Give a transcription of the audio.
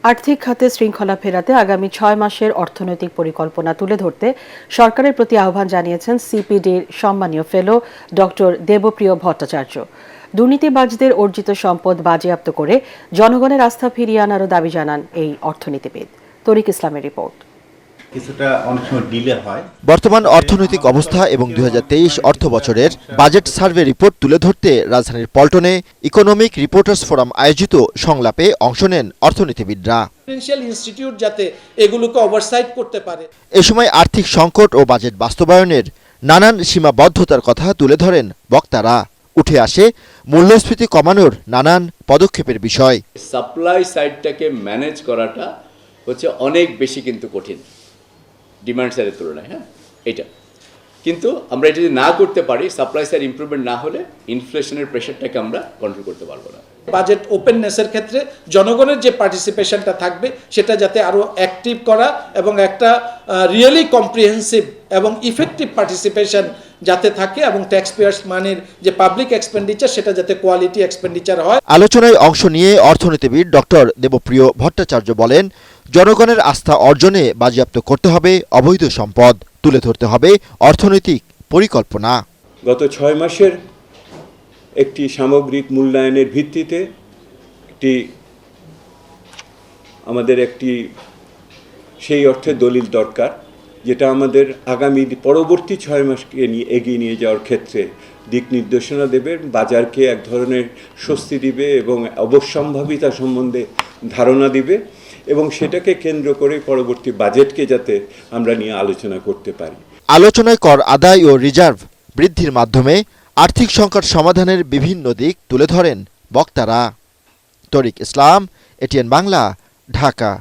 আর্থিক খাতে শৃঙ্খলা ফেরাতে আগামী 6 মাসের অর্থনৈতিক পরিকল্পনা তুলে ধরতে সরকারের প্রতি আহ্বান জানিয়েছেন সিপিডির সম্মানীয় ফেলো ডক্টর দেবপ্রিয় ভট্টাচার্য। দুর্নীতিবাজদের অর্জিত সম্পদ বাজেয়াপ্ত করে জনগণের আস্থা ফিরিয়ে আনারও দাবি জানান এই অর্থনীতিবিদ। তরিক ইসলামের রিপোর্ট। কিছুটা অনেক সময় ডিলে হয়। বর্তমান অর্থনৈতিক অবস্থা এবং 2023 অর্থ বছরের বাজেট সার্ভে রিপোর্ট তুলে ধরতে রাজধানীর পল্টনে ইকোনমিক রিপোর্টার্স ফোরাম আয়োজিত সংলাপে অংশ নেন অর্থনীতিবিদরা। ফিনান্সিয়াল ইনস্টিটিউট যাতে এগুলোকে ওভারসাইট করতে পারে। এ সময় আর্থিক সংকট ও বাজেট বাস্তবায়নের নানান সীমাবদ্ধতার কথা তুলে ধরেন বক্তারা। উঠে আসে মূল্যস্ফীতি কমানোর নানান পদক্ষেপের বিষয়। সাপ্লাই সাইডটাকে ম্যানেজ করাটা হচ্ছে অনেক বেশি কিন্তু কঠিন ডিমান্ড সাইডের তুলনায়। এটা কিন্তু আমরা এটা যদি না করতে পারি, সাপ্লাই সাইড ইমপ্রুভমেন্ট না হলে ইনফ্লেশনের প্রেশারটাকে আমরা কন্ট্রোল করতে পারবো না। বাজেট ওপেননেসের ক্ষেত্রে জনগণের যে পার্টিসিপেশনটা থাকবে সেটা যাতে আরো অ্যাক্টিভ করা এবং একটা রিয়েলি কম্প্রিহেন্সিভ এবং ইফেক্টিভ পার্টিসিপেশন যাতে থাকে এবং ট্যাক্স পেয়ার্স মানির যে পাবলিক এক্সপেন্ডিচার সেটা যাতে কোয়ালিটি এক্সপেন্ডিচার হয়। আলোচনায় অংশ নিয়ে অর্থনীতিবিদ ডক্টর দেবপ্রিয় ভট্টাচার্য বলেন, জনগণের আস্থা অর্জনে বাজেয়াপ্ত করতে হবে অবৈধ সম্পদ, তুলে ধরতে হবে অর্থনৈতিক পরিকল্পনা। গত 6 মাসের একটি সামগ্রিক মূল্যায়নের ভিত্তিতে আমাদের একটি সেই অর্থে দলিল দরকার, যেটা আমাদের আগামী পরবর্তী 6 মাসকে এগিয়ে নিয়ে যাওয়ার ক্ষেত্রে দিক নির্দেশনা দেবে, বাজারকে এক ধরনের স্বস্তি দিবে এবং অবশ্যম্ভাবিতা সম্বন্ধে ধারণা দিবে এবং সেটাকে কেন্দ্র করে পরবর্তী বাজেটকে যাতে আমরা নিয়ে আলোচনা করতে পারি। আলোচনায় কর আদায় ও রিজার্ভ বৃদ্ধির মাধ্যমে আর্থিক সংকট সমাধানের বিভিন্ন দিক তুলে ধরেন বক্তারা। তরিক ইসলাম, এটিএন বাংলা, ঢাকা।